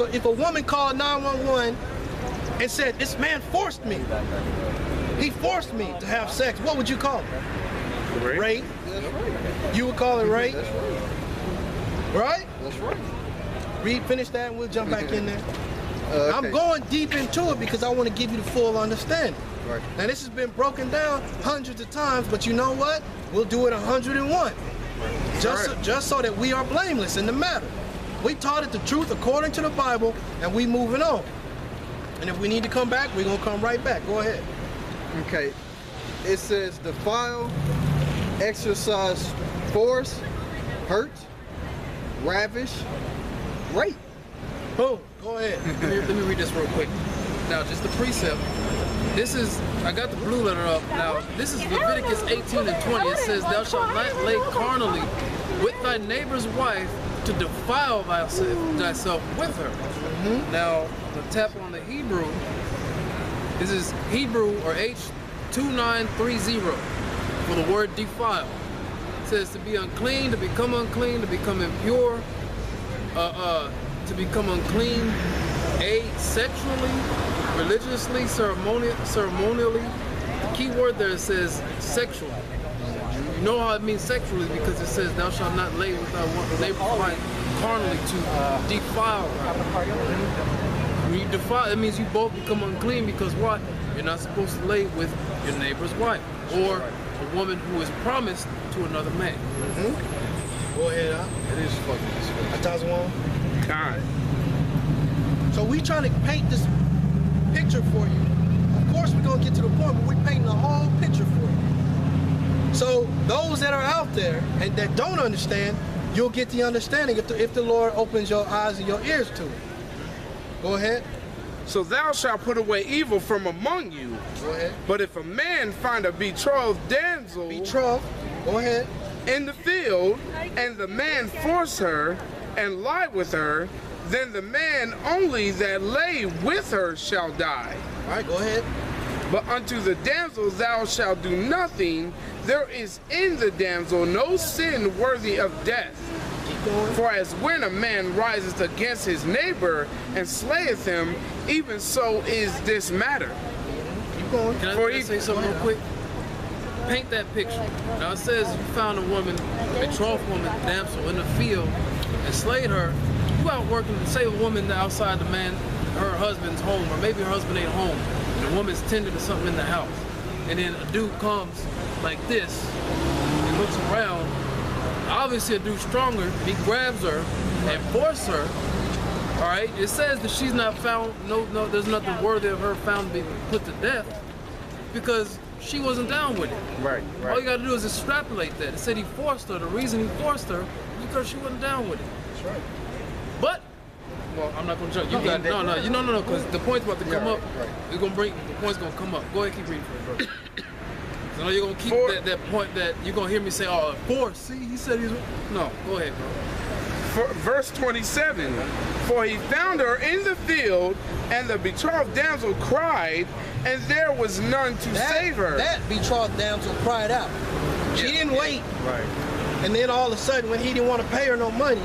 if a woman called 911 and said, this man forced me, he forced me to have sex, what would you call it? Rape. You would call it rape? Right? That's right. Read, finish that, and we'll jump back in there. Okay. I'm going deep into it because I want to give you the full understanding. Right. Now, this has been broken down hundreds of times, but you know what? We'll do it 101. Just so that we are blameless in the matter. We taught it the truth according to the Bible, and we moving on. And if we need to come back, we're going to come right back. Go ahead. Okay. It says defile, exercise force, hurt, ravish, rape. Boom. Go ahead. Let me read this real quick. Now, just the precept. This is, I got the blue letter up. Now, this is Leviticus 18 and 20. It says, thou shalt not lay carnally with thy neighbor's wife to defile thyself with her. Now, the tap on the Hebrew, this is Hebrew or H2930 for the word defile. It says to be unclean, to become impure, to become unclean, sexually, religiously, ceremonially. The key word there says sexually. You know how it means sexually because it says thou shalt not lay with thy neighbor's wife carnally to defile her. When you defile, it means you both become unclean because what? You're not supposed to lay with your neighbor's wife or a woman who is promised to another man. Go ahead, It is fucking disgusting. That's one. God. So we trying to paint this picture for you. Of course we're going to get to the point, but we're painting the whole picture for you. So those that are out there and that don't understand, you'll get the understanding if the Lord opens your eyes and your ears to it. Go ahead. So thou shalt put away evil from among you. Go ahead. But if a man find a betrothed damsel Betrothed. Go ahead. in the field, and the man force her and lie with her, then the man only that lay with her shall die. All right, go ahead. But unto the damsel thou shalt do nothing. There is in the damsel no sin worthy of death. Keep going. For as when a man riseth against his neighbor and slayeth him, even so is this matter. Keep going. Can I say something real quick? Paint that picture. Now it says you found a woman, a betrothed woman, damsel in the field, and slayed her. You out working, say a woman outside the man, her husband's home, or maybe her husband ain't home, and the woman's tending to something in the house. And then a dude comes like this, and looks around. Obviously a dude stronger, he grabs her and forces her. All right, it says that she's not found, no, there's nothing worthy of her found to be put to death because she wasn't down with it. Right, All you gotta do is extrapolate that. It said he forced her. The reason he forced her is because she wasn't down with it. That's right. But, well, I'm not gonna jump. You got no, because the point's about to come up. We're gonna bring the point's gonna come up. Go ahead, keep reading for me, bro. So now you're gonna keep that point that you're gonna hear me say, oh, force. See, he said he's no. Go ahead, bro. Verse 27. For he found her in the field, and the betrothed damsel cried, and there was none to save her. That betrothed damsel cried out. She didn't wait. Right. And then all of a sudden, when he didn't want to pay her no money,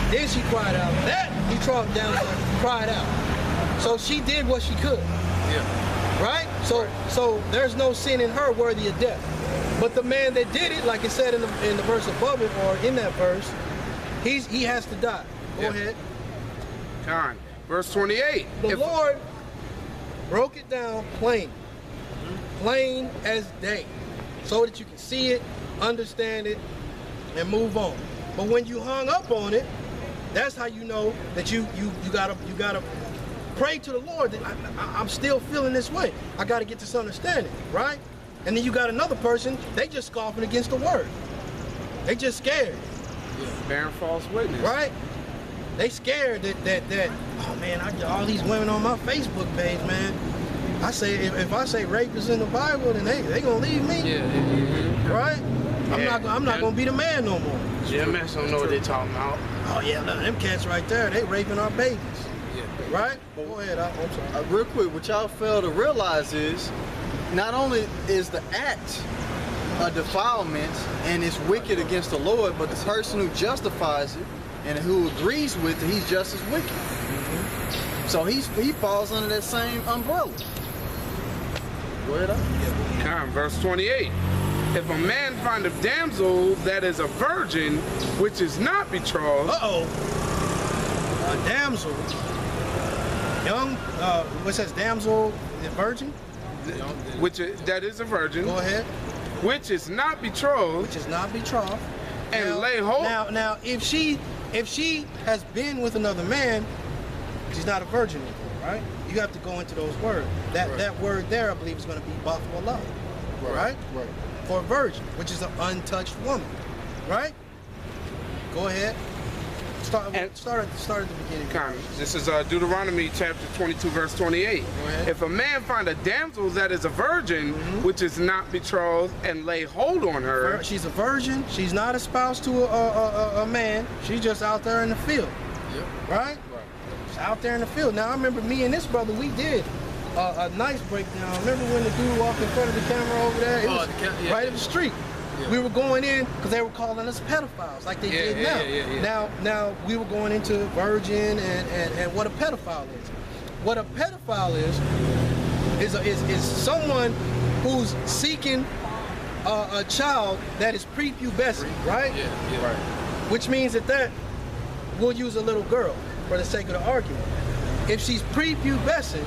then she cried out. That betrothed damsel cried out. So she did what she could. Yeah. Right? So there's no sin in her worthy of death. But the man that did it, like it said in the verse above it, or in that verse, he has to die. Go ahead. Con. Verse 28. The Lord broke it down plain. Plain as day. So that you can see it, understand it, and move on. But when you hung up on it, that's how you know that you gotta pray to the Lord that I'm still feeling this way. I gotta get this understanding, right? And then you got another person, they just scoffing against the word. They just scared. Bearing false witness. Right? They scared that oh man, all these women on my Facebook page, man. I say if I say rape is in the Bible, then they gonna leave me. Yeah. Right? I'm not gonna be the man no more. GMS don't know what they talking about. Oh yeah, look, them cats right there, they raping our babies. Yeah. Right? Go ahead, I'm sorry. Real quick, what y'all fail to realize is, not only is the act a defilement and it's wicked against the Lord, but the person who justifies it and who agrees with it, he's just as wicked. So he falls under that same umbrella. Go ahead. Verse 28. If a man find a damsel that is a virgin, which is not betrothed. A damsel, young, what says damsel, the virgin? That is a virgin. Go ahead. Which is not betrothed. Which is not betrothed. And now, lay hold. Now, if she has been with another man, she's not a virgin anymore, right? You have to go into those words. That word there, I believe, is going to be buffalo, right? Right. For a virgin, which is an untouched woman, right? Go ahead. Start at the beginning. This is Deuteronomy chapter 22, verse 28. If a man find a damsel that is a virgin, which is not betrothed, and lay hold on her. She's a virgin. She's not a spouse to a man. She's just out there in the field. Yep. Right? She's out there in the field. Now, I remember me and this brother, we did a nice breakdown. Remember when the dude walked in front of the camera over there? It was right up the street. Yeah. We were going in because they were calling us pedophiles, like they did now. Now we were going into virgin and what a pedophile is. What a pedophile is someone who's seeking a child that is prepubescent, right? Yeah. Right. Which means that we'll use a little girl for the sake of the argument. If she's prepubescent,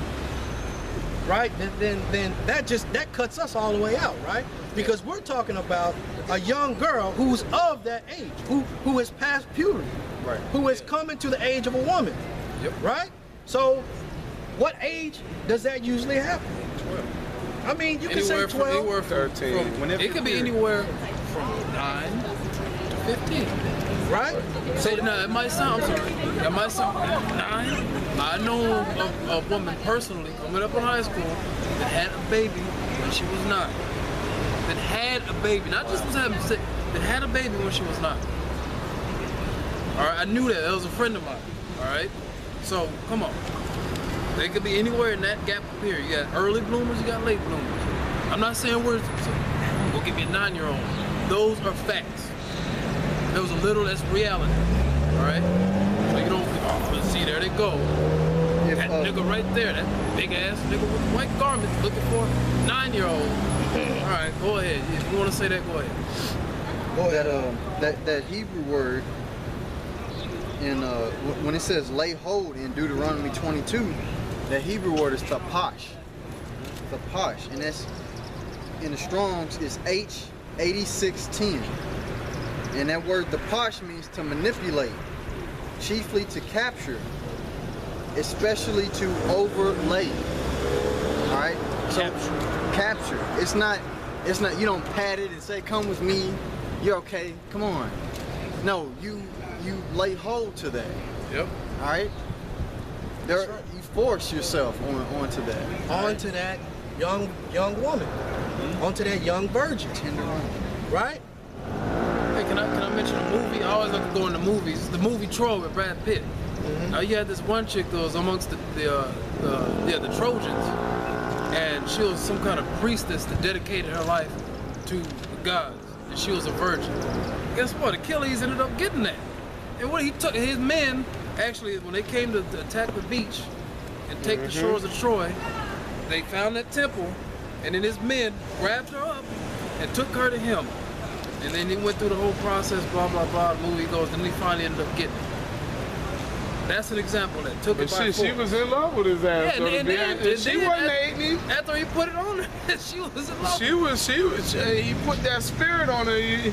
right, then that cuts us all the way out, right? Because we're talking about a young girl who's of that age, who has passed puberty, right, who has come into the age of a woman, right? So, what age does that usually happen? 12. I mean, you can say 12, anywhere from 13. It could be anywhere from 9 to 15. Right? So now it might sound, I'm sorry, that might sound 9. I know a woman personally coming up in high school that had a baby when she was 9. That had a baby, not just was having sex, that had a baby when she was 9. All right, I knew that. That was a friend of mine. All right, so come on. They could be anywhere in that gap of period. You got early bloomers, you got late bloomers. I'm not saying we'll give you a 9-year-old. Those are facts. There was a little, that's reality. All right, so you don't. Let's see, there they go. That nigga right there, that big ass nigga with white garments looking for a 9-year-old. All right, go ahead. If you want to say that, go ahead. That Hebrew word in when it says lay hold in Deuteronomy 22, that Hebrew word is tapash. Tapash, and that's in the Strong's is H8610. And that word tapash means to manipulate, chiefly to capture, especially to overlay. All right, so capture. It's not. You don't pat it and say, "Come with me, you're okay." Come on. No, you lay hold to that. Yep. All right. You force yourself onto that. Onto that young woman. Onto that young virgin. Tender woman. Right? Hey, can I mention a movie? I always like to go into movies. The movie Troy with Brad Pitt. Now you had this one chick that was amongst the Trojans, and she was some kind of priestess that dedicated her life to the gods, and she was a virgin. Guess what? Achilles ended up getting that. And what he took, his men actually, when they came to attack the beach and take the shores of Troy, they found that temple, and then his men grabbed her up and took her to him. And then he went through the whole process, blah, blah, blah, the movie goes, and he finally ended up getting it. That's an example that took it by force. She was in love with his ass. Yeah, and she wasn't hating. After he put it on her, she was in love. He put that spirit on her. He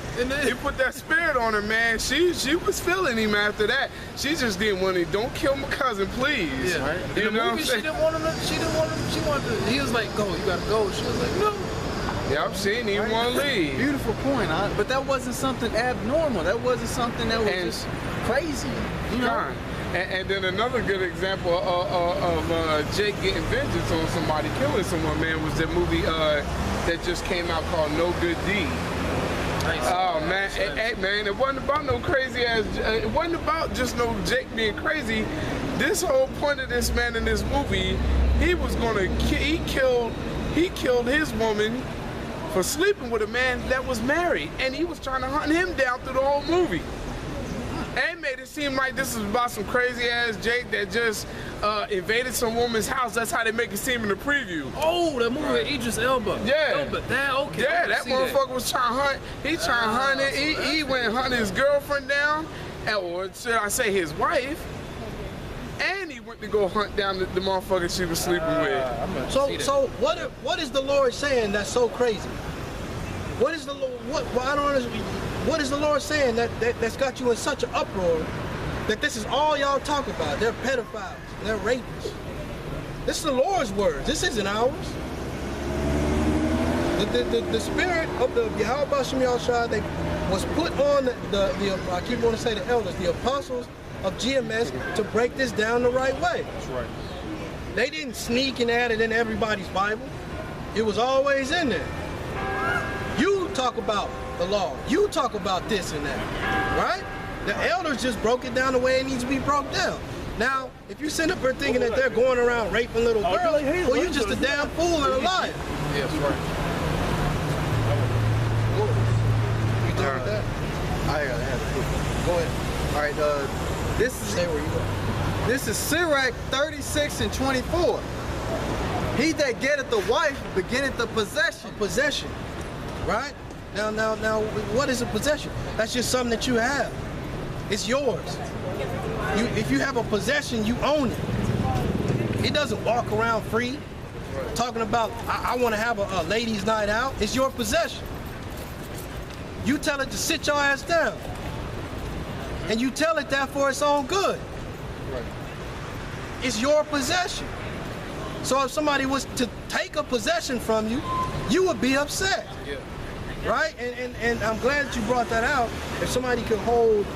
put that spirit on her, man. She was feeling him after that. She just didn't want to. Don't kill my cousin, please. Yeah. Right? In the movie, she didn't want him. She wanted to. He was like, "Go, you gotta go." She was like, "No." Yeah, I'm seeing he want to leave. Beautiful point, but that wasn't something abnormal. That wasn't something that was just crazy. You know. And then another good example of Jake getting vengeance on somebody killing someone, man, was that movie that just came out called No Good Deed. Nice. Oh man, hey man, it wasn't about no crazy ass. It wasn't about just no Jake being crazy. This whole point of this man in this movie, he was gonna he killed his woman for sleeping with a man that was married, and he was trying to hunt him down through the whole movie. And made it seem like this is about some crazy ass Jake that just invaded some woman's house. That's how they make it seem in the preview. Oh, that movie with Idris Elba. Yeah. Elba. Okay. Yeah, that motherfucker was trying to hunt. He trying to hunt it. He went and hunted his girlfriend down, or should I say his wife? And he went to go hunt down the motherfucker she was sleeping with. So what is the Lord saying that's so crazy? What is the Lord? I don't understand. What is the Lord saying that's got you in such an uproar that this is all y'all talk about? They're pedophiles. They're rapists. This is the Lord's words. This isn't ours. The spirit of the Yahweh Bashem Yahushua, they was put on the I keep wanting to say the elders, the apostles of GMS, to break this down the right way. That's right. They didn't sneak and add it in everybody's Bible. It was always in there. You talk about the law. You talk about this and that, right? The elders just broke it down the way it needs to be broke down. Now, if you sit up here thinking that they're going around raping little girls, well, you're just a damn fool and a liar. Yeah, that's right. You done with that? I have it. Go ahead. All right, this is Stay where you are. This is Sirach 36 and 24. He that getteth the wife beginneth the possession. Possession, right? Now, what is a possession? That's just something that you have. It's yours. If you have a possession, you own it. It doesn't walk around free talking about, I want to have a ladies' night out. It's your possession. You tell it to sit your ass down. And you tell it that for its own good. Right. It's your possession. So if somebody was to take a possession from you, you would be upset. Yeah. Right? And I'm glad that you brought that out. If somebody could hold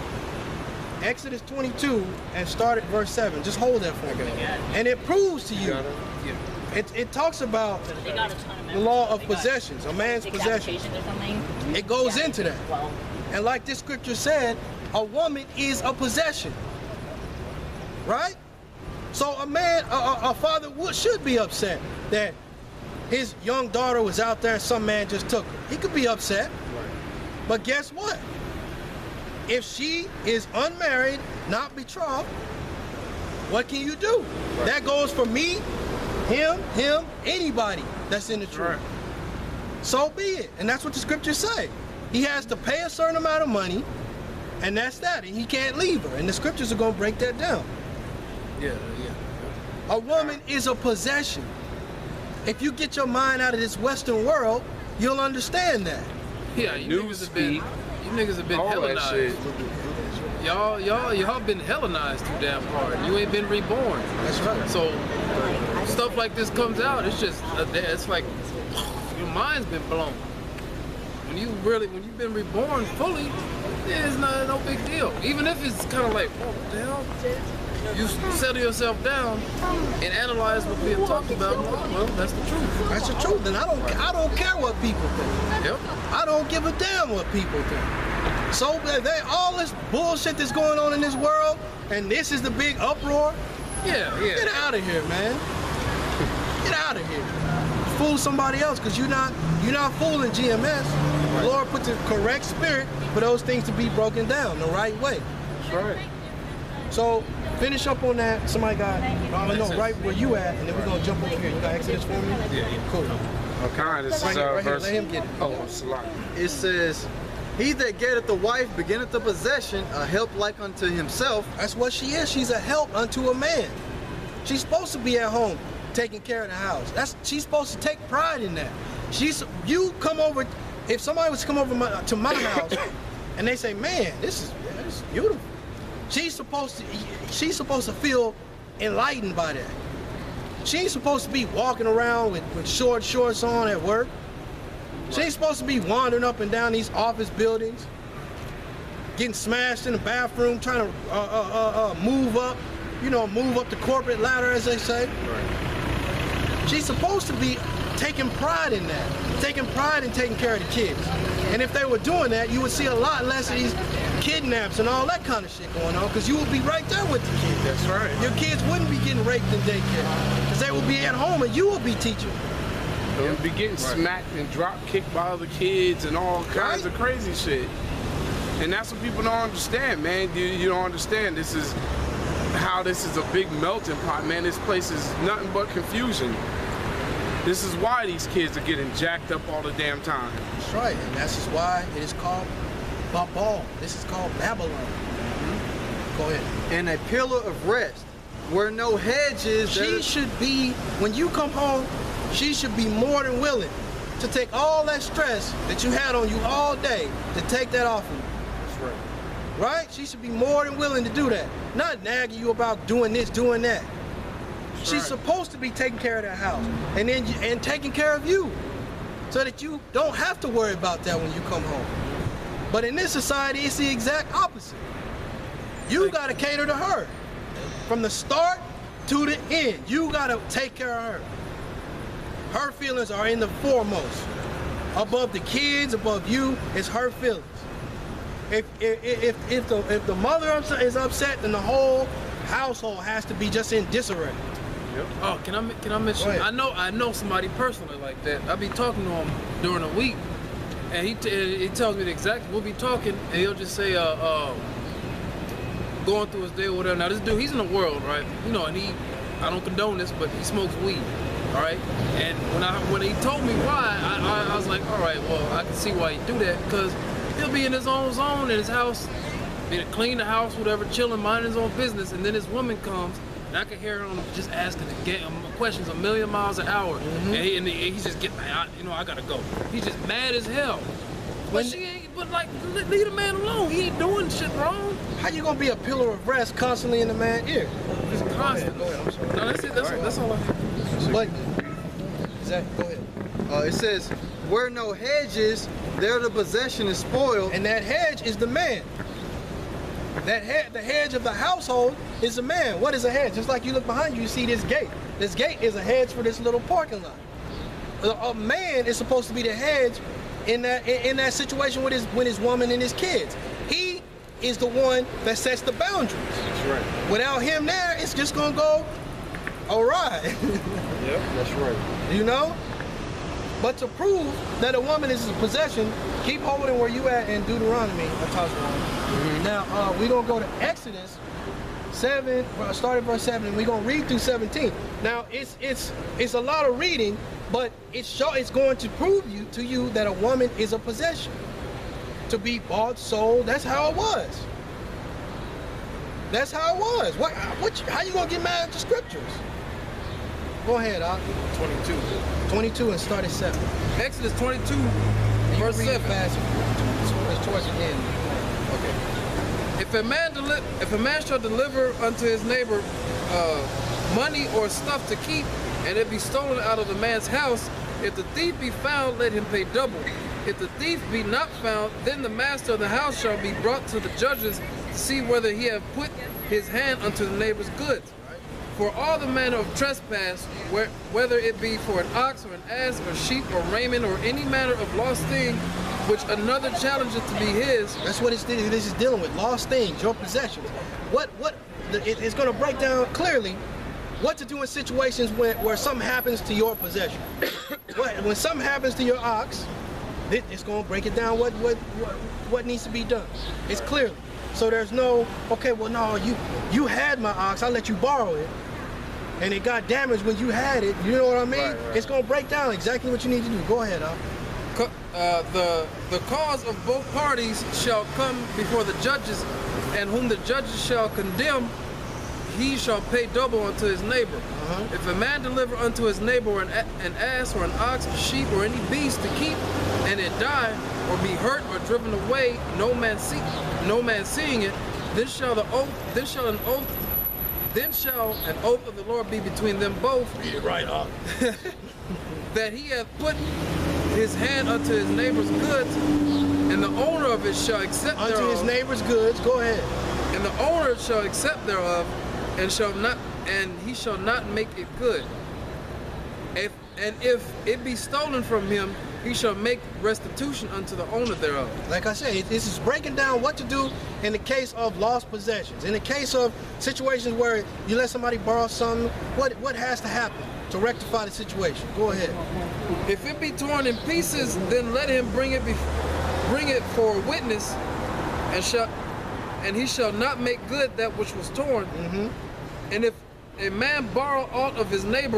Exodus 22 and start at verse 7, just hold that for me. And it proves to you, it talks about the law of possessions, a man's possession. It goes into that. And like this scripture said, a woman is a possession. Right? So a man, a father should be upset that his young daughter was out there and some man just took her. He could be upset. But guess what? If she is unmarried, not betrothed, what can you do? That goes for me, him, anybody that's in the truth. So be it. And that's what the scriptures say. He has to pay a certain amount of money, and that's that. And he can't leave her. And the scriptures are going to break that down. Yeah. A woman is a possession. If you get your mind out of this Western world, you'll understand that. Yeah, you niggas have been all that shit. Hellenized. Y'all been Hellenized too damn hard. You ain't been reborn. That's right. So stuff like this comes out. It's just it's like your mind's been blown. When you've been reborn fully, it's no big deal. Even if it's kind of like, oh, what the hell? You settle yourself down and analyze what we have talked about. Well, that's the truth. That's the truth. And I don't care what people think. Yep. I don't give a damn what people think. So all this bullshit that's going on in this world, and this is the big uproar. Yeah. Get out of here, man. Get out of here. Fool somebody else, because you're not fooling GMS. Right. The Lord put the correct spirit for those things to be broken down the right way. That's right. So finish up on that. Somebody got, right where you at, and then we're gonna jump over here. You got Exodus for me? Yeah. Cool. Okay, this is Right here, verse. let him get it. Oh, Salah. It says, he that getteth the wife beginneth the possession, a help like unto himself. That's what she is. She's a help unto a man. She's supposed to be at home taking care of the house. She's supposed to take pride in that. You come over, if somebody was to come over to my house and they say, man, this is beautiful. She's supposed to feel enlightened by that. She ain't supposed to be walking around with short shorts on at work. She ain't supposed to be wandering up and down these office buildings, getting smashed in the bathroom, trying to move up the corporate ladder, as they say. Right. She's supposed to be taking pride in that, taking pride in taking care of the kids. And if they were doing that, you would see a lot less of these kidnaps and all that kind of shit going on, because you would be right there with the kids. That's right. Your kids wouldn't be getting raped in daycare, because they would be at home and you would be teaching. They would be getting smacked and drop kicked by other kids and all kinds of crazy shit. And that's what people don't understand, man. You don't understand. This is how this is a big melting pot, man. This place is nothing but confusion. This is why these kids are getting jacked up all the damn time. That's right, and that's just why it is called Babel. This is called Babylon. Go ahead. And a pillar of rest, where no hedges. She should be, when you come home, she should be more than willing to take all that stress that you had on you all day, to take that off of you. That's right. Right? She should be more than willing to do that. Not nagging you about doing this, doing that. That's She's right. supposed to be taking care of that house and taking care of you, so that you don't have to worry about that when you come home. But in this society, it's the exact opposite. You gotta cater to her. From the start to the end, you gotta take care of her. Her feelings are in the foremost. Above the kids, above you, it's her feelings. If the mother is upset, then the whole household has to be just in disarray. Oh, can I mention? I know somebody personally like that. I be talking to him during the week, and he tells me the exact. We'll be talking, and he'll just say, going through his day or whatever. Now this dude, he's in the world, right? You know, and I don't condone this, but he smokes weed, all right? And when he told me why, I was like, all right, well, I can see why he do that, because he'll be in his own zone in his house, be to clean the house, whatever, chilling, minding his own business, and then this woman comes, and I can hear him just asking questions a million miles an hour, and he's just getting, I gotta go. He's just mad as hell. But leave the man alone. He ain't doing shit wrong. How you gonna be a pillar of rest constantly in the man's ear? Just constant. Go ahead, I'm sorry. No, that's it. That's all I have. But, Zach, go ahead. It says, where no hedges, there the possession is spoiled. And that hedge is the man. The hedge of the household is the man. What is a hedge? Just like you look behind you, you see this gate. This gate is a hedge for this little parking lot. A man is supposed to be the hedge in that situation with his woman and his kids. He is the one that sets the boundaries. That's right. Without him there, it's just gonna go awry. Yep, that's right. You know? But to prove that a woman is a possession, keep holding where you at in Deuteronomy. Now, we're going to go to Exodus 7, start at verse 7, and we're going to read through 17. Now, it's a lot of reading, but it's going to prove to you that a woman is a possession. To be bought, sold, that's how it was. That's how it was. How you going to get mad at the scriptures? Go ahead, Doc. 22 and start at 7. Exodus 22, verse 7. Fast, towards the end. Okay. If a man shall deliver unto his neighbor money or stuff to keep, and it be stolen out of the man's house, if the thief be found, let him pay double. If the thief be not found, then the master of the house shall be brought to the judges to see whether he have put his hand unto the neighbor's goods. For all the manner of trespass, whether it be for an ox or an ass or sheep or raiment or any manner of lost thing, which another challenges to be his. That's what this is dealing with. Lost things, your possessions. It's going to break down clearly what to do in situations where something happens to your possession. When something happens to your ox, it's going to break it down what needs to be done. It's clearly. So there's no, okay, well, no, you had my ox, I let you borrow it, and it got damaged when you had it. You know what I mean? Right. It's going to break down exactly what you need to do. Go ahead, Al. The cause of both parties shall come before the judges, and whom the judges shall condemn, he shall pay double unto his neighbor. If a man deliver unto his neighbor an ass or an ox or sheep or any beast to keep, and it die or be hurt or driven away, no man seeing it, then shall an oath of the Lord be between them both. Read it right up. That he hath put his hand unto his neighbor's goods, and the owner of it shall accept thereof. Unto his neighbor's goods. Go ahead. And the owner shall accept thereof, and he shall not make it good. If it be stolen from him, he shall make restitution unto the owner thereof. Like I said, this is breaking down what to do in the case of lost possessions. In the case of situations where you let somebody borrow something, what has to happen to rectify the situation? Go ahead. If it be torn in pieces, then let him bring it for a witness, and he shall not make good that which was torn. Mm-hmm. And if a man borrow aught of his neighbor